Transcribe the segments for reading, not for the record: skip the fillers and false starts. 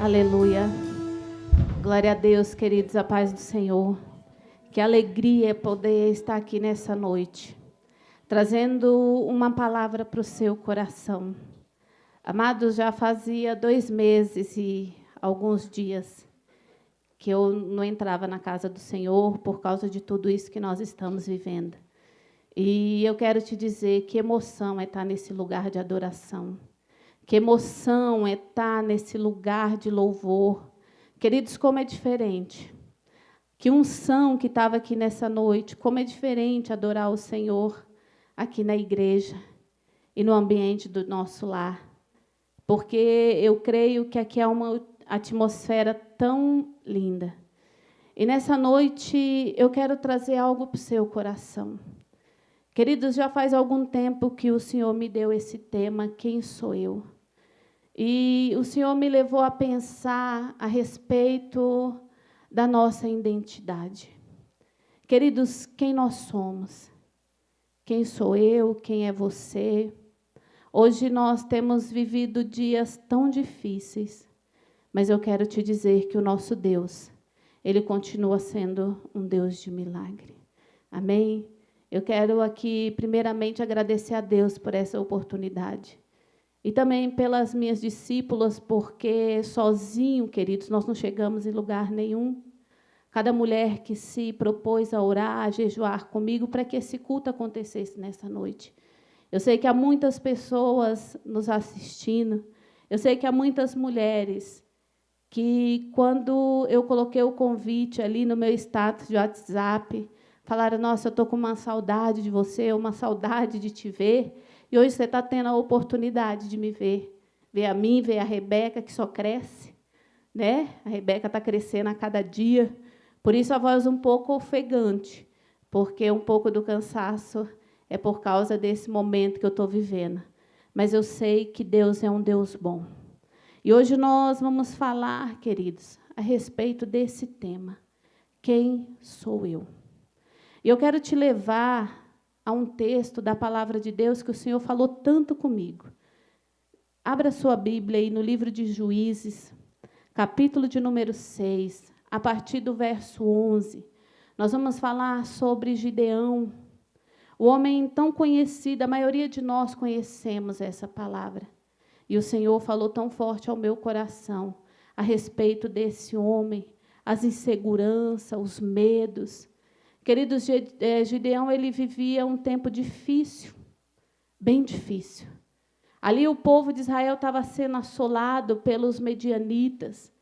Aleluia. Glória a Deus, queridos, a paz do Senhor. Que alegria poder estar aqui nessa noite, trazendo uma palavra para o seu coração. Amados, já fazia 2 meses e alguns dias que eu não entrava na casa do Senhor por causa de tudo isso que nós estamos vivendo. E eu quero te dizer que emoção é estar nesse lugar de adoração. Que emoção é estar nesse lugar de louvor. Queridos, como é diferente. Que unção que estava aqui nessa noite. Como é diferente adorar o Senhor aqui na igreja e no ambiente do nosso lar. Porque eu creio que aqui é uma atmosfera tão linda. E nessa noite eu quero trazer algo para o seu coração. Queridos, já faz algum tempo que o Senhor me deu esse tema, quem sou eu? E o Senhor me levou a pensar a respeito da nossa identidade. Queridos, quem nós somos? Quem sou eu? Quem é você? Hoje nós temos vivido dias tão difíceis, mas eu quero te dizer que o nosso Deus, Ele continua sendo um Deus de milagre. Amém? Eu quero aqui, primeiramente, agradecer a Deus por essa oportunidade. E também pelas minhas discípulas, porque sozinho, queridos, nós não chegamos em lugar nenhum. Cada mulher que se propôs a orar, a jejuar comigo, para que esse culto acontecesse nessa noite. Eu sei que há muitas pessoas nos assistindo. Eu sei que há muitas mulheres que, quando eu coloquei o convite ali no meu status de WhatsApp, falaram, nossa, eu estou com uma saudade de você, uma saudade de te ver. E hoje você está tendo a oportunidade de me ver. Ver a mim, ver a Rebeca, que só cresce. Né? A Rebeca está crescendo a cada dia. Por isso a voz um pouco ofegante, porque um pouco do cansaço é por causa desse momento que eu estou vivendo. Mas eu sei que Deus é um Deus bom. E hoje nós vamos falar, queridos, a respeito desse tema. Quem sou eu? E eu quero te levar a um texto da palavra de Deus que o Senhor falou tanto comigo. Abra sua Bíblia aí no livro de Juízes, capítulo de número 6, a partir do verso 11. Nós vamos falar sobre Gideão, o homem tão conhecido, a maioria de nós conhecemos essa palavra. E o Senhor falou tão forte ao meu coração a respeito desse homem, as inseguranças, os medos. Queridos, Gideão, ele vivia um tempo difícil, bem difícil. Ali o povo de Israel estava sendo assolado pelos medianitas.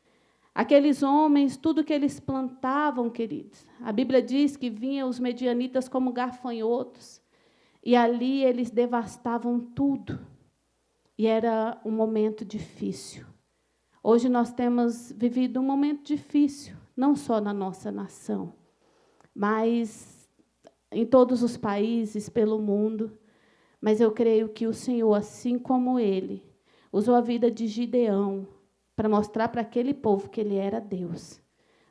Aqueles homens, tudo que eles plantavam, queridos. A Bíblia diz que vinham os medianitas como gafanhotos. E ali eles devastavam tudo. E era um momento difícil. Hoje nós temos vivido um momento difícil, não só na nossa nação, mas em todos os países, pelo mundo. Mas eu creio que o Senhor, assim como Ele, usou a vida de Gideão para mostrar para aquele povo que Ele era Deus.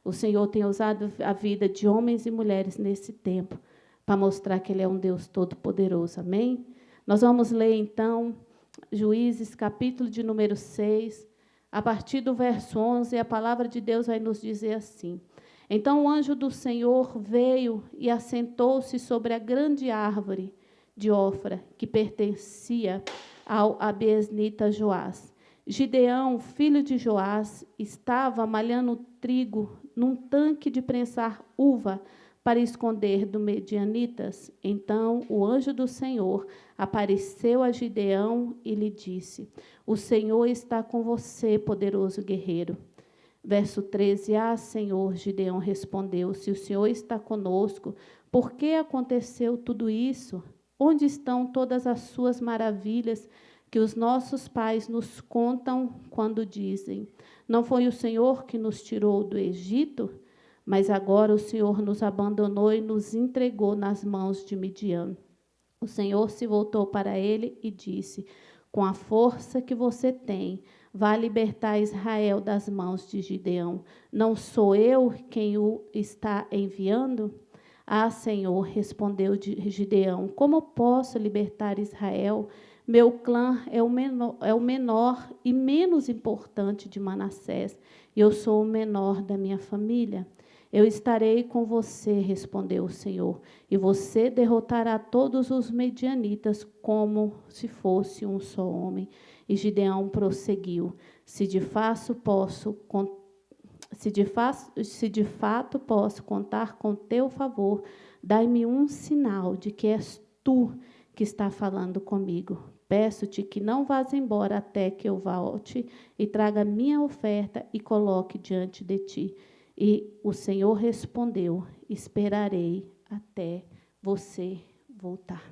O Senhor tem usado a vida de homens e mulheres nesse tempo para mostrar que Ele é um Deus todo-poderoso. Amém? Nós vamos ler, então, Juízes, capítulo de número 6, a partir do verso 11, a palavra de Deus vai nos dizer assim. Então o anjo do Senhor veio e assentou-se sobre a grande árvore de Ofra, que pertencia ao abiesnita Joás. Gideão, filho de Joás, estava malhando trigo num tanque de prensar uva para esconder do medianitas. Então o anjo do Senhor apareceu a Gideão e lhe disse, o Senhor está com você, poderoso guerreiro. Verso 13, Senhor, Gideão respondeu, se o Senhor está conosco, por que aconteceu tudo isso? Onde estão todas as suas maravilhas que os nossos pais nos contam quando dizem, não foi o Senhor que nos tirou do Egito? Mas agora o Senhor nos abandonou e nos entregou nas mãos de Midian. O Senhor se voltou para ele e disse, com a força que você tem, vá libertar Israel das mãos de Gideão. Não sou eu quem o está enviando? Senhor, respondeu Gideão, como posso libertar Israel? Meu clã é o menor e menos importante de Manassés, e eu sou o menor da minha família. Eu estarei com você, respondeu o Senhor, e você derrotará todos os medianitas como se fosse um só homem. E Gideão prosseguiu: se de fato posso contar com teu favor, dai-me um sinal de que és tu que está falando comigo. Peço-te que não vás embora até que eu volte e traga minha oferta e coloque diante de ti. E o Senhor respondeu: esperarei até você voltar.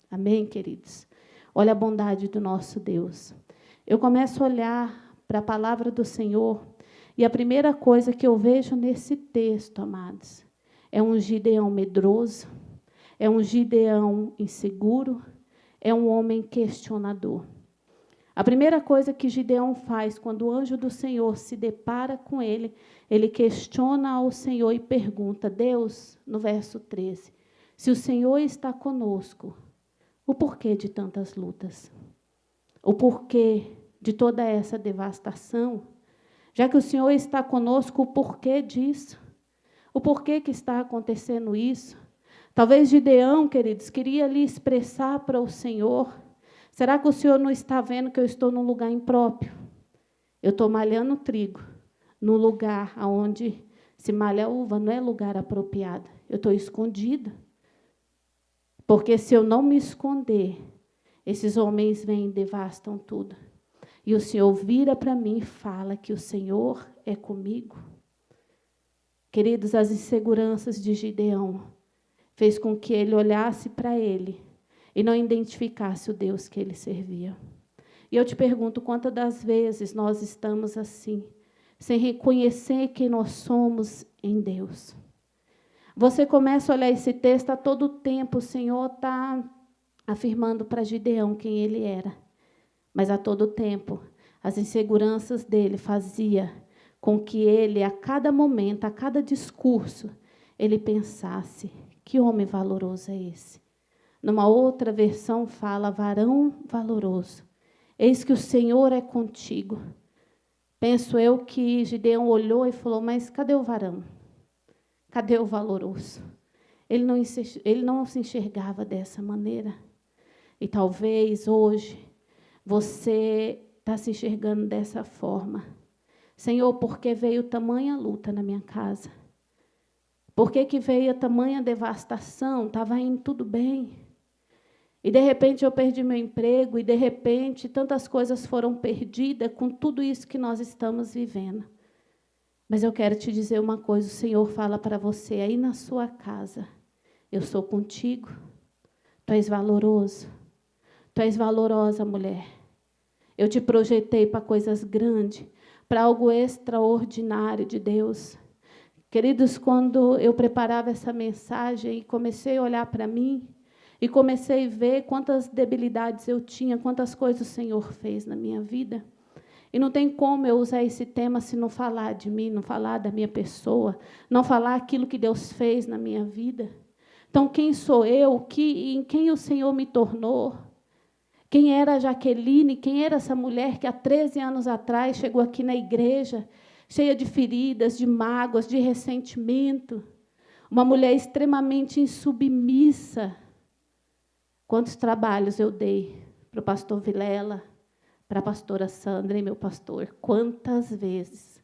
Amém, queridos? Olha a bondade do nosso Deus. Eu começo a olhar para a palavra do Senhor e a primeira coisa que eu vejo nesse texto, amados, é um Gideão medroso, é um Gideão inseguro, é um homem questionador. A primeira coisa que Gideão faz quando o anjo do Senhor se depara com ele, ele questiona ao Senhor e pergunta: Deus, no verso 13, se o Senhor está conosco, o porquê de tantas lutas? O porquê de toda essa devastação? Já que o Senhor está conosco, o porquê disso? O porquê que está acontecendo isso? Talvez Gideão, queridos, queria lhe expressar para o Senhor: será que o Senhor não está vendo que eu estou num lugar impróprio? Eu estou malhando trigo, num lugar onde se malha uva, não é lugar apropriado. Eu estou escondida. Porque se eu não me esconder, esses homens vêm e devastam tudo. E o Senhor vira para mim e fala que o Senhor é comigo. Queridos, as inseguranças de Gideão fez com que ele olhasse para ele e não identificasse o Deus que ele servia. E eu te pergunto, quantas das vezes nós estamos assim, sem reconhecer quem nós somos em Deus? Você começa a olhar esse texto, a todo tempo o Senhor está afirmando para Gideão quem ele era. Mas a todo tempo, as inseguranças dele faziam com que ele, a cada momento, a cada discurso, ele pensasse: que homem valoroso é esse? Numa outra versão fala: varão valoroso. Eis que o Senhor é contigo. Penso eu que Gideão olhou e falou: mas cadê o varão? Cadê o valoroso? Ele não se enxergava dessa maneira. E talvez hoje você está se enxergando dessa forma. Senhor, por que veio tamanha luta na minha casa? Por que veio a tamanha devastação? Estava indo tudo bem. E de repente eu perdi meu emprego, e de repente tantas coisas foram perdidas com tudo isso que nós estamos vivendo. Mas eu quero te dizer uma coisa: o Senhor fala para você aí na sua casa: eu sou contigo. Tu és valoroso. Tu és valorosa, mulher. Eu te projetei para coisas grandes, para algo extraordinário de Deus. Queridos, quando eu preparava essa mensagem e comecei a olhar para mim, e comecei a ver quantas debilidades eu tinha, quantas coisas o Senhor fez na minha vida. E não tem como eu usar esse tema se não falar de mim, não falar da minha pessoa, não falar aquilo que Deus fez na minha vida. Então, quem sou eu? Em quem o Senhor me tornou? Quem era a Jaqueline? Quem era essa mulher que há 13 anos atrás chegou aqui na igreja, cheia de feridas, de mágoas, de ressentimento? Uma mulher extremamente insubmissa. Quantos trabalhos eu dei para o pastor Vilela, para a pastora Sandra e meu pastor. Quantas vezes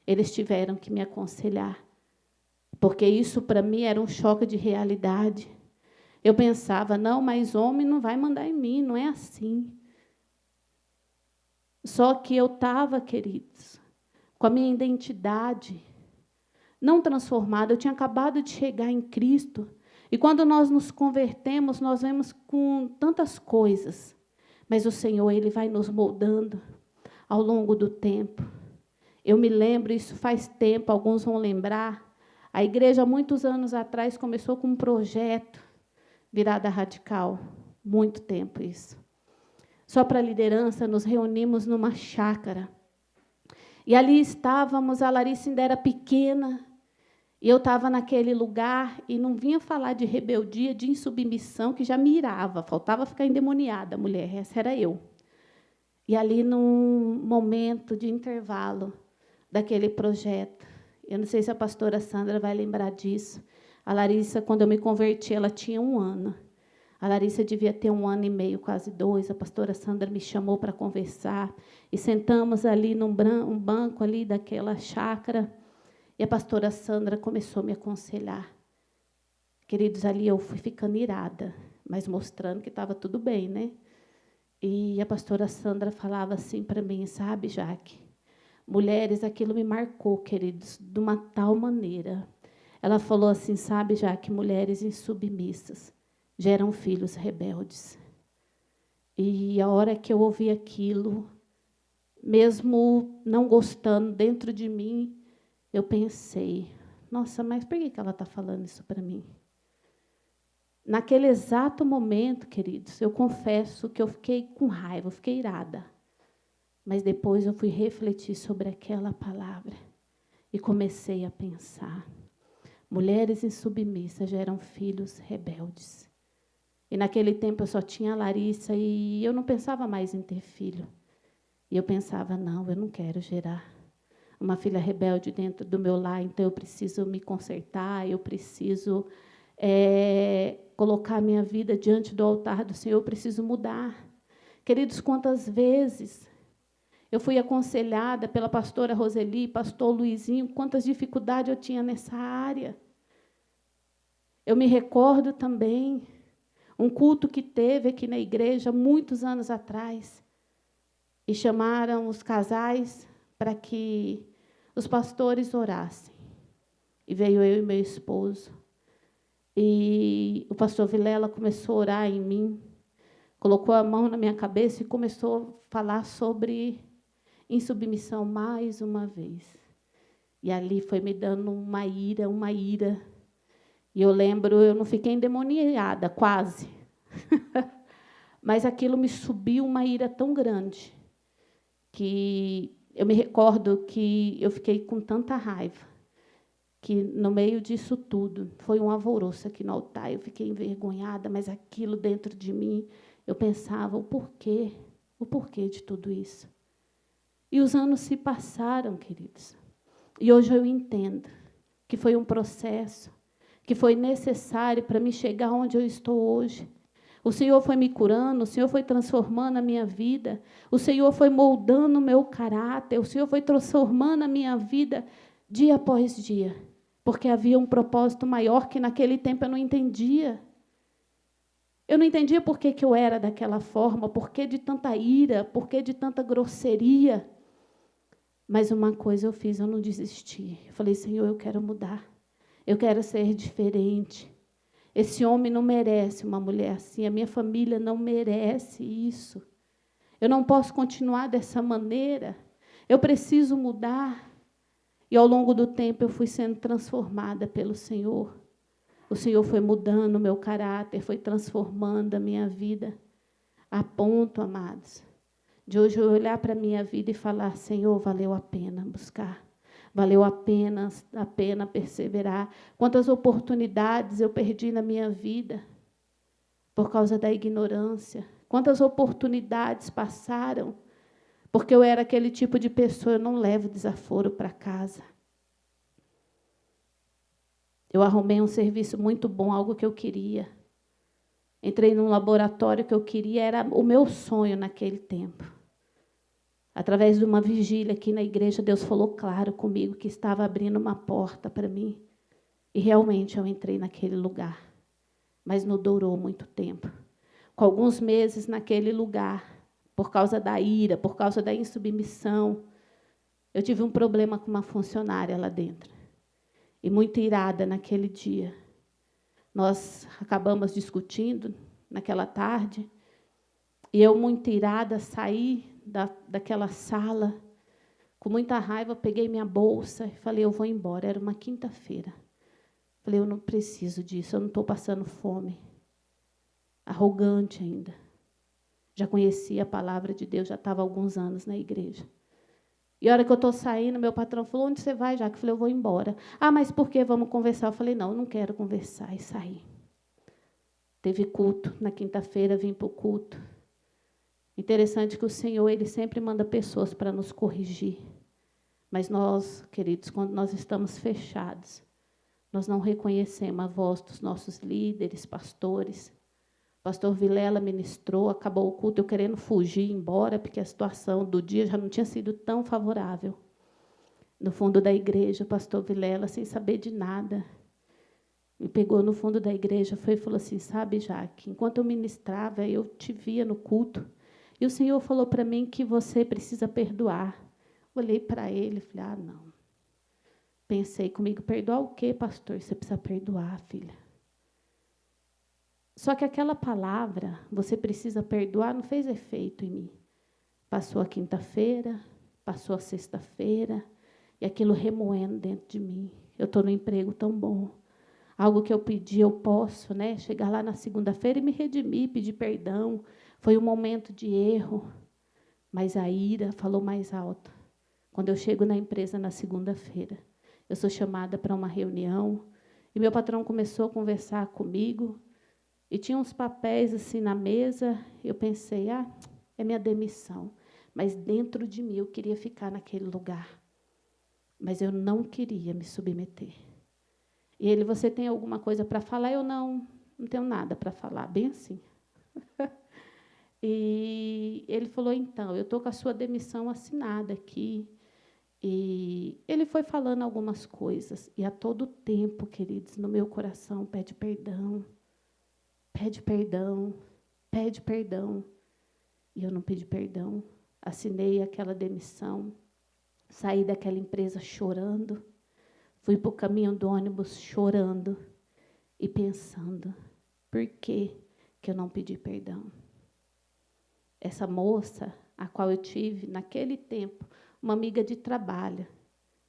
eles tiveram que me aconselhar. Porque isso para mim era um choque de realidade. Eu pensava: não, mas homem não vai mandar em mim, não é assim. Só que eu estava, queridos, com a minha identidade não transformada. Eu tinha acabado de chegar em Cristo. E quando nós nos convertemos, nós vemos com tantas coisas. Mas o Senhor, Ele vai nos moldando ao longo do tempo. Eu me lembro, isso faz tempo, alguns vão lembrar. A igreja, muitos anos atrás, começou com um projeto, Virada Radical. Muito tempo isso. Só para a liderança, nos reunimos numa chácara. E ali estávamos, a Larissa ainda era pequena. E eu estava naquele lugar e não vinha falar de rebeldia, de insubmissão, que já me irava. Faltava ficar endemoniada, mulher. Essa era eu. E ali, num momento de intervalo daquele projeto, eu não sei se a pastora Sandra vai lembrar disso. A Larissa, quando eu me converti, ela tinha 1 ano. A Larissa devia ter 1 ano e meio, quase 2. A pastora Sandra me chamou para conversar. E sentamos ali num banco ali daquela chácara. E a pastora Sandra começou a me aconselhar. Queridos, ali eu fui ficando irada, mas mostrando que estava tudo bem, né? E a pastora Sandra falava assim para mim, sabe, Jaque? Mulheres, aquilo me marcou, queridos, de uma tal maneira. Ela falou assim, sabe, Jaque, mulheres insubmissas geram filhos rebeldes. E a hora que eu ouvi aquilo, mesmo não gostando dentro de mim, eu pensei, nossa, mas por que ela está falando isso para mim? Naquele exato momento, queridos, eu confesso que eu fiquei com raiva, eu fiquei irada. Mas depois eu fui refletir sobre aquela palavra e comecei a pensar. Mulheres insubmissas geram filhos rebeldes. E naquele tempo eu só tinha a Larissa e eu não pensava mais em ter filho. E eu pensava, não, eu não quero gerar uma filha rebelde dentro do meu lar, então eu preciso me consertar, eu preciso colocar minha vida diante do altar do Senhor, eu preciso mudar. Queridos, quantas vezes eu fui aconselhada pela pastora Roseli, pastor Luizinho, quantas dificuldades eu tinha nessa área. Eu me recordo também, um culto que teve aqui na igreja, muitos anos atrás, e chamaram os casais para que os pastores orassem. E veio eu e meu esposo. E o pastor Vilela começou a orar em mim, colocou a mão na minha cabeça e começou a falar sobre insubmissão mais uma vez. E ali foi me dando uma ira. E eu lembro, eu não fiquei endemoniada, quase. Mas aquilo me subiu uma ira tão grande, que eu me recordo que eu fiquei com tanta raiva, que no meio disso tudo, foi um alvoroço aqui no altar, eu fiquei envergonhada, mas aquilo dentro de mim, eu pensava, o porquê de tudo isso. E os anos se passaram, queridos, e hoje eu entendo que foi um processo, que foi necessário para me chegar onde eu estou hoje. O Senhor foi me curando, o Senhor foi transformando a minha vida, o Senhor foi moldando o meu caráter, o Senhor foi transformando a minha vida dia após dia, porque havia um propósito maior que naquele tempo eu não entendia. Eu não entendia por que eu era daquela forma, por que de tanta ira, por que de tanta grosseria. Mas uma coisa eu fiz, eu não desisti. Eu falei, Senhor, eu quero mudar, eu quero ser diferente. Esse homem não merece uma mulher assim, a minha família não merece isso. Eu não posso continuar dessa maneira, eu preciso mudar. E ao longo do tempo eu fui sendo transformada pelo Senhor. O Senhor foi mudando o meu caráter, foi transformando a minha vida. A ponto, amados, de hoje eu olhar para a minha vida e falar, Senhor, valeu a pena buscar. Valeu a pena perseverar. Quantas oportunidades eu perdi na minha vida por causa da ignorância. Quantas oportunidades passaram porque eu era aquele tipo de pessoa, eu não levo desaforo para casa. Eu arrumei um serviço muito bom, algo que eu queria. Entrei num laboratório que eu queria, era o meu sonho naquele tempo. Através de uma vigília aqui na igreja, Deus falou claro comigo que estava abrindo uma porta para mim. E realmente eu entrei naquele lugar. Mas não durou muito tempo. Com alguns meses naquele lugar, por causa da ira, por causa da insubmissão, eu tive um problema com uma funcionária lá dentro. E muito irada naquele dia. Nós acabamos discutindo naquela tarde. E eu, muito irada, saí daquela sala. Com muita raiva, peguei minha bolsa e falei, eu vou embora. Era uma quinta-feira. Falei, eu não preciso disso, eu não estou passando fome. Arrogante ainda. Já conhecia a palavra de Deus, já estava há alguns anos na igreja. E a hora que eu estou saindo, meu patrão falou, onde você vai, Jaque? Eu falei, eu vou embora. Ah, mas por quê? Vamos conversar. Eu falei, não quero conversar. E saí. Teve culto. Na quinta-feira, vim para o culto. Interessante que o Senhor, Ele sempre manda pessoas para nos corrigir. Mas nós, queridos, quando nós estamos fechados, nós não reconhecemos a voz dos nossos líderes, pastores. O pastor Vilela ministrou, acabou o culto, eu querendo fugir, embora, porque a situação do dia já não tinha sido tão favorável. No fundo da igreja, o pastor Vilela, sem saber de nada, me pegou no fundo da igreja, foi e falou assim, sabe, Jaque, enquanto eu ministrava, eu te via no culto, e o Senhor falou para mim que você precisa perdoar. Olhei para ele e falei, não. Pensei comigo, perdoar o quê, pastor? Você precisa perdoar, filha. Só que aquela palavra, você precisa perdoar, não fez efeito em mim. Passou a quinta-feira, passou a sexta-feira, e aquilo remoendo dentro de mim. Eu estou num emprego tão bom. Algo que eu pedi, eu posso, né? Chegar lá na segunda-feira e me redimir, pedir perdão. Foi um momento de erro, mas a ira falou mais alto. Quando eu chego na empresa na segunda-feira, eu sou chamada para uma reunião, e meu patrão começou a conversar comigo, e tinha uns papéis assim na mesa, eu pensei, é minha demissão. Mas dentro de mim eu queria ficar naquele lugar. Mas eu não queria me submeter. E ele, você tem alguma coisa para falar? Eu não tenho nada para falar, bem assim. E ele falou, então, eu estou com a sua demissão assinada aqui. E ele foi falando algumas coisas. E a todo tempo, queridos, no meu coração, pede perdão. Pede perdão, pede perdão. E eu não pedi perdão. Assinei aquela demissão. Saí daquela empresa chorando. Fui para o caminho do ônibus chorando. E pensando, por que eu não pedi perdão? Essa moça, a qual eu tive, naquele tempo, uma amiga de trabalho,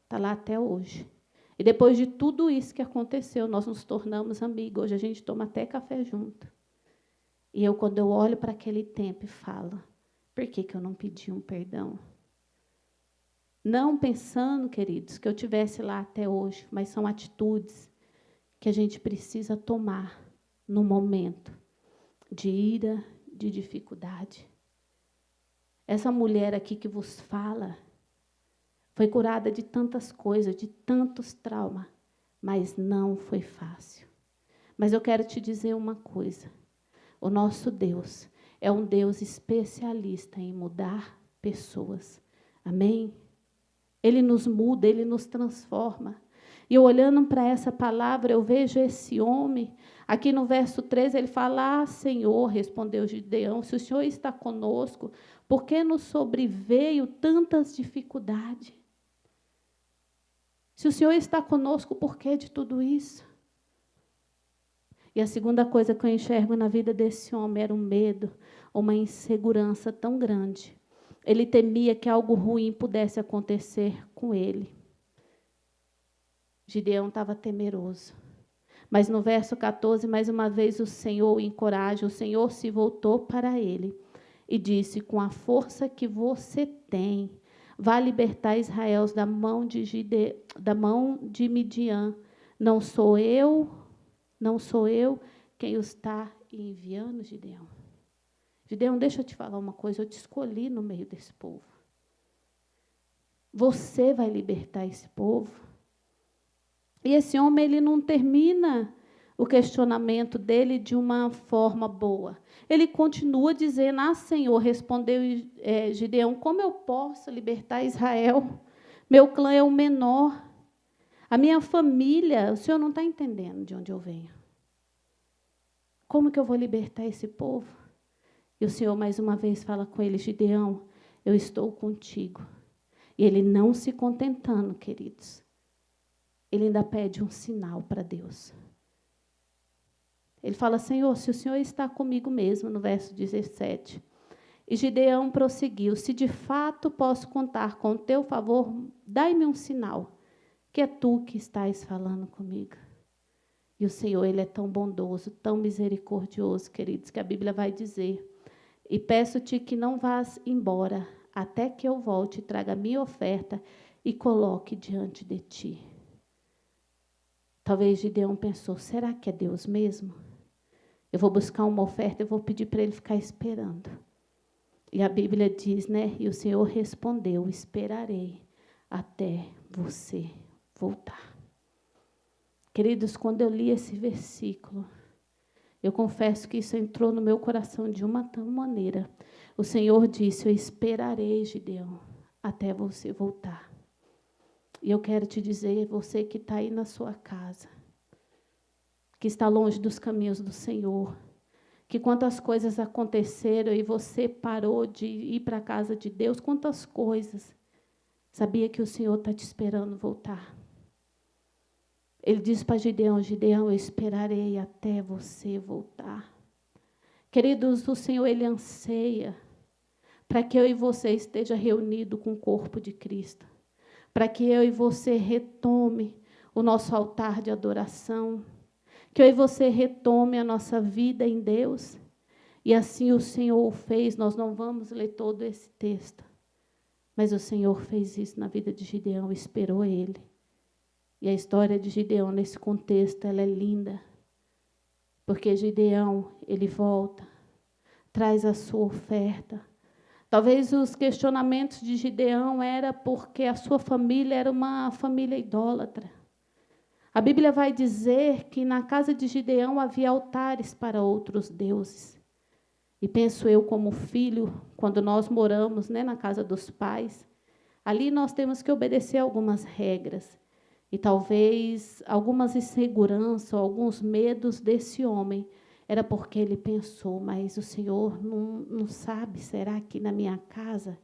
está lá até hoje. E depois de tudo isso que aconteceu, nós nos tornamos amigos. Hoje a gente toma até café junto. E eu, quando eu olho para aquele tempo e falo, por que eu não pedi um perdão? Não pensando, queridos, que eu estivesse lá até hoje, mas são atitudes que a gente precisa tomar no momento de ira, de dificuldade. Essa mulher aqui que vos fala foi curada de tantas coisas, de tantos traumas, mas não foi fácil. Mas eu quero te dizer uma coisa. O nosso Deus é um Deus especialista em mudar pessoas. Amém? Ele nos muda, Ele nos transforma. E eu olhando para essa palavra, eu vejo esse homem. Aqui no verso 13, ele fala, Senhor, respondeu Gideão, se o Senhor está conosco, por que nos sobreveio tantas dificuldades? Se o Senhor está conosco, por que de tudo isso? E a segunda coisa que eu enxergo na vida desse homem era um medo, uma insegurança tão grande. Ele temia que algo ruim pudesse acontecer com ele. Gideão estava temeroso. Mas no verso 14, mais uma vez o Senhor o encoraja, o Senhor se voltou para ele e disse, com a força que você tem, vá libertar Israel da mão de Midian. Não sou eu quem o está enviando, Gideão. Gideão, deixa eu te falar uma coisa, eu te escolhi no meio desse povo. Você vai libertar esse povo. E esse homem, ele não termina o questionamento dele de uma forma boa. Ele continua dizendo, Senhor, respondeu Gideão, como eu posso libertar Israel? Meu clã é o menor. A minha família, o senhor não está entendendo de onde eu venho. Como que eu vou libertar esse povo? E o Senhor, mais uma vez, fala com ele, Gideão, eu estou contigo. E ele não se contentando, queridos. Ele ainda pede um sinal para Deus. Ele fala, Senhor, se o Senhor está comigo mesmo, no verso 17. E Gideão prosseguiu, se de fato posso contar com o teu favor, dai-me um sinal, que é tu que estás falando comigo. E o Senhor, Ele é tão bondoso, tão misericordioso, queridos, que a Bíblia vai dizer, e peço-te que não vás embora, até que eu volte e traga a minha oferta e coloque diante de ti. Talvez Gideão pensou, será que é Deus mesmo? Eu vou buscar uma oferta e vou pedir para ele ficar esperando. E a Bíblia diz, né? E o Senhor respondeu, esperarei até você voltar. Queridos, quando eu li esse versículo, eu confesso que isso entrou no meu coração de uma tal maneira. O Senhor disse, eu esperarei, Gideão, até você voltar. E eu quero te dizer, você que está aí na sua casa, que está longe dos caminhos do Senhor, que quantas coisas aconteceram e você parou de ir para a casa de Deus, quantas coisas. Sabia que o Senhor está te esperando voltar. Ele disse para Gideão, Gideão, eu esperarei até você voltar. Queridos, o Senhor, Ele anseia para que eu e você esteja reunido com o corpo de Cristo. Para que eu e você retome o nosso altar de adoração. Que eu e você retome a nossa vida em Deus. E assim o Senhor o fez. Nós não vamos ler todo esse texto. Mas o Senhor fez isso na vida de Gideão, esperou ele. E a história de Gideão, nesse contexto, ela é linda. Porque Gideão, ele volta, traz a sua oferta. Talvez os questionamentos de Gideão era porque a sua família era uma família idólatra. A Bíblia vai dizer que na casa de Gideão havia altares para outros deuses. E penso eu como filho, quando nós moramos, né, na casa dos pais, ali nós temos que obedecer algumas regras. E talvez algumas inseguranças, alguns medos desse homem, era porque ele pensou, mas o Senhor não sabe, será que na minha casa,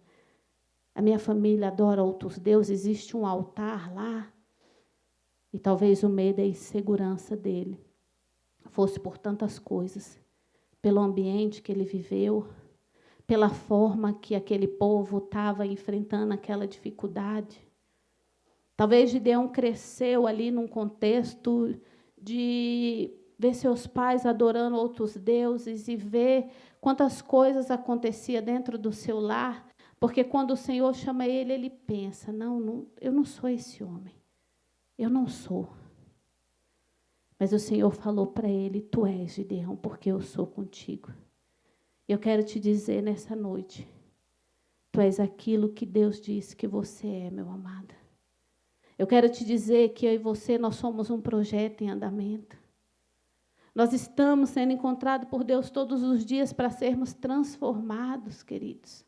a minha família adora outros deuses, existe um altar lá? E talvez o medo e a insegurança dele fosse por tantas coisas, pelo ambiente que ele viveu, pela forma que aquele povo estava enfrentando aquela dificuldade. Talvez Gideão cresceu ali num contexto de ver seus pais adorando outros deuses e ver quantas coisas aconteciam dentro do seu lar, porque quando o Senhor chama ele, ele pensa, não, eu não sou esse homem, eu não sou. Mas o Senhor falou para ele, tu és Gideão, porque eu sou contigo. Eu quero te dizer nessa noite, tu és aquilo que Deus disse que você é, meu amado. Eu quero te dizer que eu e você, nós somos um projeto em andamento. Nós estamos sendo encontrados por Deus todos os dias para sermos transformados, queridos.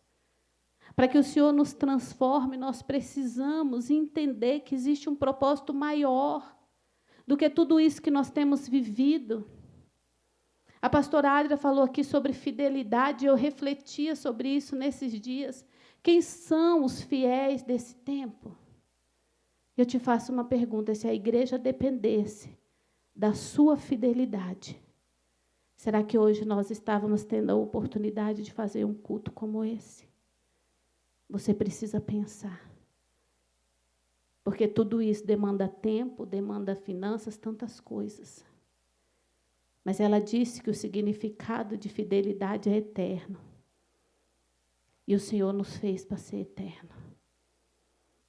Para que o Senhor nos transforme, nós precisamos entender que existe um propósito maior do que tudo isso que nós temos vivido. A pastora Adria falou aqui sobre fidelidade, eu refletia sobre isso nesses dias. Quem são os fiéis desse tempo? Eu te faço uma pergunta, se a igreja dependesse da sua fidelidade, será que hoje nós estávamos tendo a oportunidade de fazer um culto como esse? Você precisa pensar. Porque tudo isso demanda tempo, demanda finanças, tantas coisas. Mas ela disse que o significado de fidelidade é eterno. E o Senhor nos fez para ser eterno.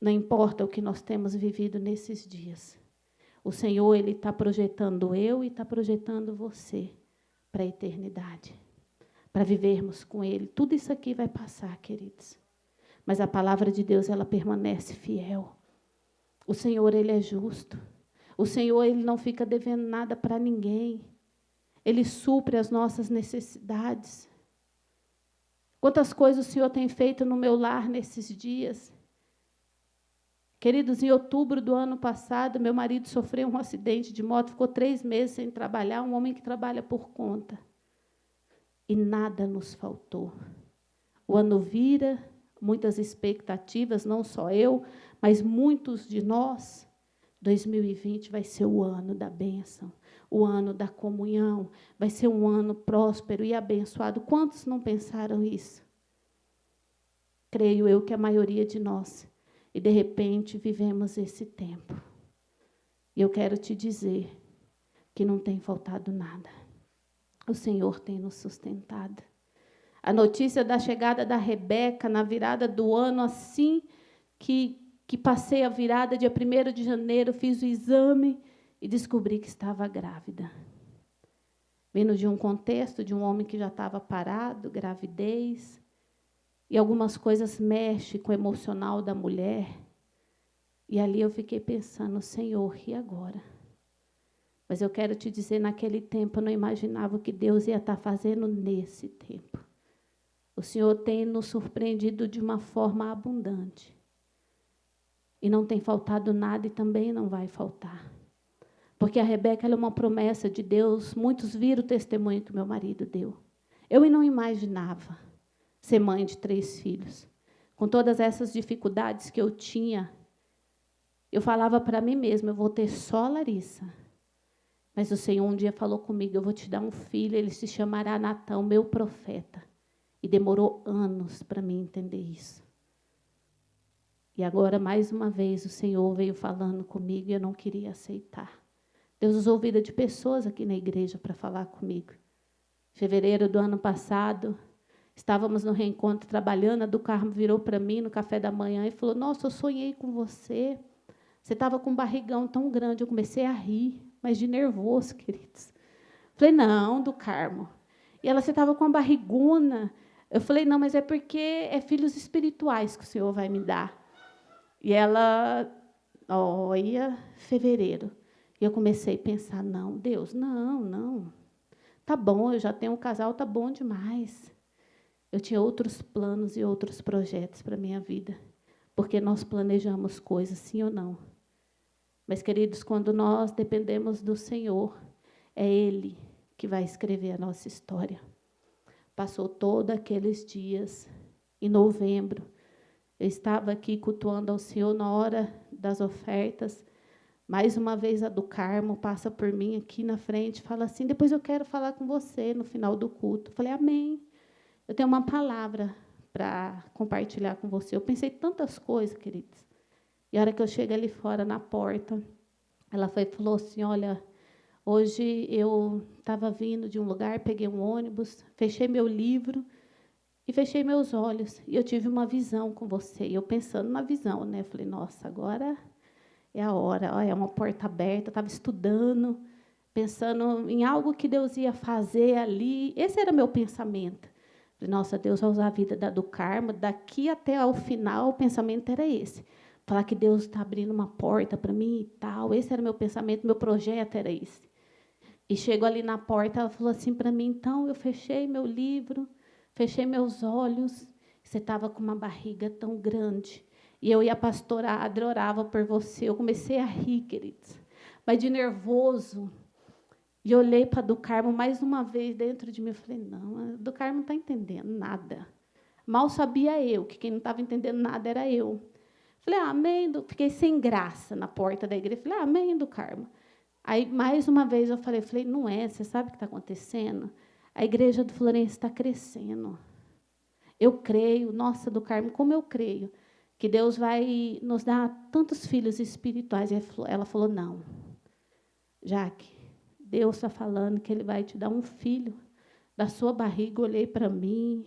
Não importa o que nós temos vivido nesses dias. O Senhor, Ele está projetando eu e está projetando você para a eternidade. Para vivermos com Ele. Tudo isso aqui vai passar, queridos. Mas a palavra de Deus, ela permanece fiel. O Senhor, Ele é justo. O Senhor, Ele não fica devendo nada para ninguém. Ele supre as nossas necessidades. Quantas coisas o Senhor tem feito no meu lar nesses dias. Queridos, em outubro do ano passado, meu marido sofreu um acidente de moto, ficou 3 meses sem trabalhar, um homem que trabalha por conta. E nada nos faltou. O ano vira, muitas expectativas, não só eu, mas muitos de nós. 2020 vai ser o ano da bênção, o ano da comunhão, vai ser um ano próspero e abençoado. Quantos não pensaram isso? Creio eu que a maioria de nós. E, de repente, vivemos esse tempo. E eu quero te dizer que não tem faltado nada. O Senhor tem nos sustentado. A notícia da chegada da Rebeca na virada do ano, assim que passei a virada, dia 1º de janeiro, fiz o exame e descobri que estava grávida. Vindo de um contexto de um homem que já estava parado, gravidez, e algumas coisas mexem com o emocional da mulher. E ali eu fiquei pensando, Senhor, e agora? Mas eu quero te dizer, naquele tempo eu não imaginava o que Deus ia estar fazendo nesse tempo. O Senhor tem nos surpreendido de uma forma abundante. E não tem faltado nada e também não vai faltar. Porque a Rebeca ela é uma promessa de Deus. Muitos viram o testemunho que meu marido deu. Eu não imaginava ser mãe de 3 filhos. Com todas essas dificuldades que eu tinha, eu falava para mim mesma, eu vou ter só a Larissa. Mas o Senhor um dia falou comigo, eu vou te dar um filho, ele se chamará Natão, meu profeta. E demorou anos para mim entender isso. E agora, mais uma vez, o Senhor veio falando comigo e eu não queria aceitar. Deus usou a vida de pessoas aqui na igreja para falar comigo. Em fevereiro do ano passado, estávamos no reencontro trabalhando, a do Carmo virou para mim no café da manhã e falou, nossa, eu sonhei com você. Você estava com um barrigão tão grande. Eu comecei a rir, mas de nervoso, queridos. Falei, não, do Carmo. E ela, você estava com uma barrigona. Eu falei, não, mas é porque é filhos espirituais que o Senhor vai me dar. E ela, olha, fevereiro. E eu comecei a pensar, não, Deus, não. Tá bom, eu já tenho um casal, tá bom demais. Eu tinha outros planos e outros projetos para a minha vida. Porque nós planejamos coisas, sim ou não. Mas, queridos, quando nós dependemos do Senhor, é Ele que vai escrever a nossa história. Passou todos aqueles dias, em novembro, eu estava aqui cultuando ao Senhor na hora das ofertas. Mais uma vez a do Carmo passa por mim aqui na frente, fala assim, depois eu quero falar com você no final do culto. Eu falei, amém. Eu tenho uma palavra para compartilhar com você. Eu pensei tantas coisas, queridos. E a hora que eu cheguei ali fora, na porta, ela falou assim, olha, hoje eu estava vindo de um lugar, peguei um ônibus, fechei meu livro e fechei meus olhos. E eu tive uma visão com você. E eu pensando na visão, né? Eu falei, nossa, agora é a hora. Olha, é uma porta aberta. Eu estava estudando, pensando em algo que Deus ia fazer ali. Esse era o meu pensamento. Eu falei, nossa, Deus vai usar a vida do Carmo. Daqui até ao final, o pensamento era esse. Falar que Deus está abrindo uma porta para mim e tal. Esse era o meu pensamento, meu projeto era esse. E chegou ali na porta, ela falou assim para mim, então, eu fechei meu livro, fechei meus olhos, você estava com uma barriga tão grande. E eu e a pastora Adri orava por você. Eu comecei a rir, queridos, mas de nervoso. E olhei para a do Carmo mais uma vez dentro de mim. Eu falei, não, a do Carmo não está entendendo nada. Mal sabia eu, que quem não estava entendendo nada era eu. Falei, amém. Fiquei sem graça na porta da igreja. Falei, amém, do Carmo. Aí, mais uma vez, eu falei, não é, você sabe o que está acontecendo? A igreja do Florencio está crescendo. Eu creio, nossa, do Carmo, como eu creio, que Deus vai nos dar tantos filhos espirituais. E ela falou, não, Jaque, Deus está falando que Ele vai te dar um filho da sua barriga. Olhei para mim,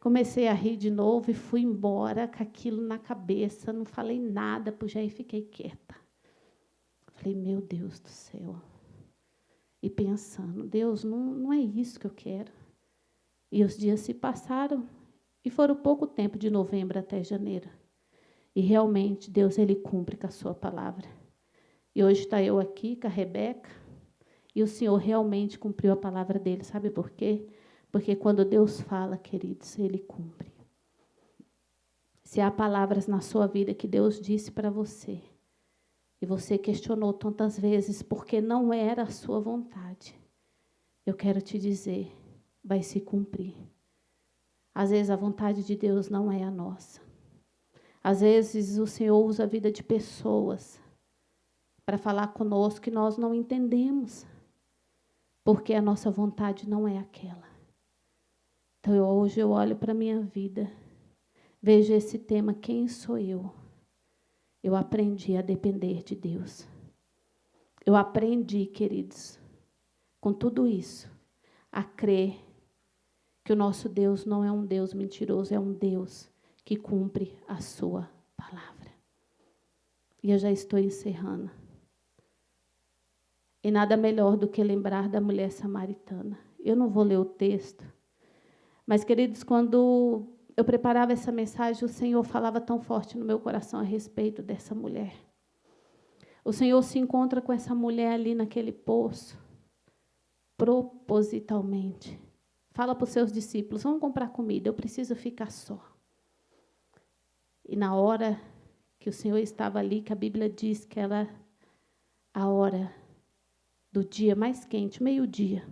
comecei a rir de novo e fui embora com aquilo na cabeça. Não falei nada para o Jair e fiquei quieta. Falei, meu Deus do céu. E pensando, Deus, não é isso que eu quero. E os dias se passaram e foram pouco tempo, de novembro até janeiro. E realmente Deus, Ele cumpre com a sua palavra. E hoje está eu aqui com a Rebeca e o Senhor realmente cumpriu a palavra dele. Sabe por quê? Porque quando Deus fala, queridos, Ele cumpre. Se há palavras na sua vida que Deus disse para você, e você questionou tantas vezes porque não era a sua vontade, eu quero te dizer, vai se cumprir. Às vezes a vontade de Deus não é a nossa. Às vezes o Senhor usa a vida de pessoas para falar conosco que nós não entendemos, porque a nossa vontade não é aquela. Então hoje eu olho para a minha vida, vejo esse tema, quem sou eu? Eu aprendi a depender de Deus. Eu aprendi, queridos, com tudo isso, a crer que o nosso Deus não é um Deus mentiroso, é um Deus que cumpre a sua palavra. E eu já estou encerrando. E nada melhor do que lembrar da mulher samaritana. Eu não vou ler o texto, mas, queridos, quando eu preparava essa mensagem, o Senhor falava tão forte no meu coração a respeito dessa mulher. O Senhor se encontra com essa mulher ali naquele poço, propositalmente. Fala para os seus discípulos, vamos comprar comida, eu preciso ficar só. E na hora que o Senhor estava ali, que a Bíblia diz que era a hora do dia mais quente, meio-dia.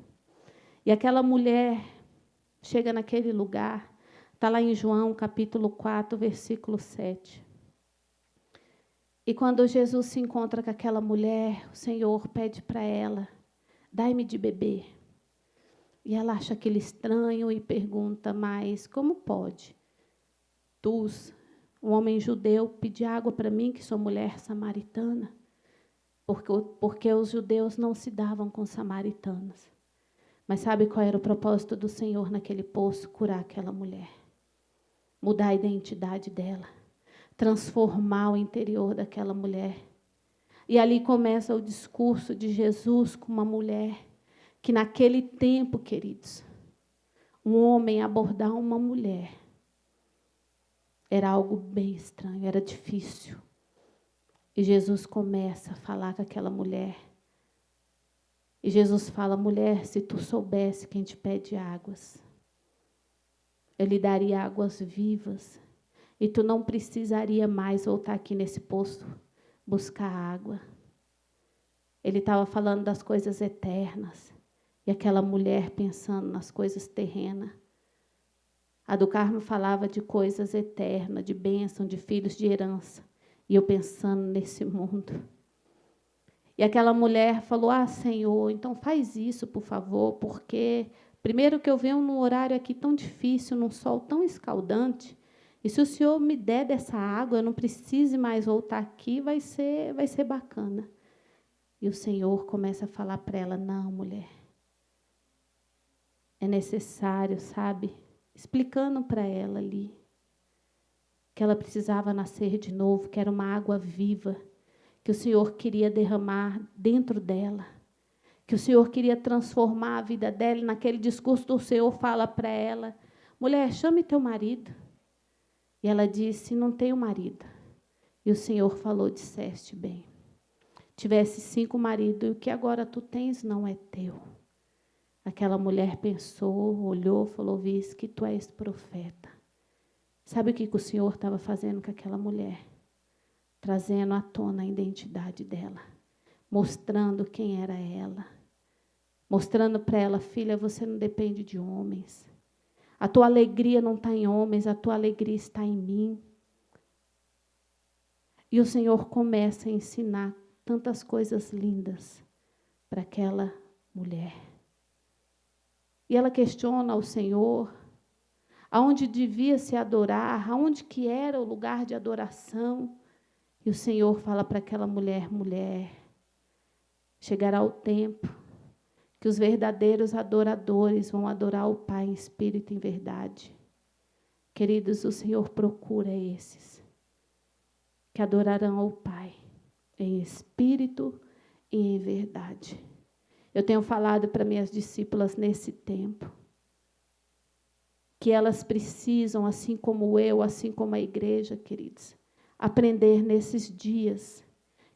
E aquela mulher chega naquele lugar, está lá em João, capítulo 4, versículo 7. E quando Jesus se encontra com aquela mulher, o Senhor pede para ela, dai-me de beber. E ela acha aquilo estranho e pergunta, mas como pode? Tu, um homem judeu, pedir água para mim, que sou mulher samaritana? Porque os judeus não se davam com samaritanos. Mas sabe qual era o propósito do Senhor naquele poço? Curar aquela mulher. Mudar a identidade dela. Transformar o interior daquela mulher. E ali começa o discurso de Jesus com uma mulher que naquele tempo, queridos, um homem abordar uma mulher era algo bem estranho, era difícil. E Jesus começa a falar com aquela mulher. E Jesus fala, mulher, se tu soubesse quem te pede águas, eu lhe daria águas vivas. E tu não precisaria mais voltar aqui nesse poço buscar água. Ele estava falando das coisas eternas. E aquela mulher pensando nas coisas terrenas. A do Carmo falava de coisas eternas, de bênção, de filhos, de herança. E eu pensando nesse mundo. E aquela mulher falou, Senhor, então faz isso, por favor, porque primeiro que eu venho num horário aqui tão difícil, num sol tão escaldante, e se o Senhor me der dessa água, eu não precise mais voltar aqui, vai ser bacana. E o Senhor começa a falar para ela, não, mulher, é necessário, sabe, explicando para ela ali, que ela precisava nascer de novo, que era uma água viva, que o Senhor queria derramar dentro dela, que o Senhor queria transformar a vida dela. E naquele discurso do Senhor fala para ela, mulher, chame teu marido. E ela disse, não tenho marido. E o Senhor falou, disseste bem. Tivesse 5 maridos, e o que agora tu tens não é teu. Aquela mulher pensou, olhou, falou, vis que tu és profeta. Sabe o que o Senhor estava fazendo com aquela mulher? Trazendo à tona a identidade dela. Mostrando quem era ela. Mostrando para ela, filha, você não depende de homens. A tua alegria não está em homens, a tua alegria está em mim. E o Senhor começa a ensinar tantas coisas lindas para aquela mulher. E ela questiona ao Senhor, aonde devia se adorar, aonde que era o lugar de adoração. E o Senhor fala para aquela mulher, mulher, chegará o tempo que os verdadeiros adoradores vão adorar o Pai em espírito e em verdade. Queridos, o Senhor procura esses que adorarão ao Pai em espírito e em verdade. Eu tenho falado para minhas discípulas nesse tempo que elas precisam, assim como eu, assim como a igreja, queridos, aprender nesses dias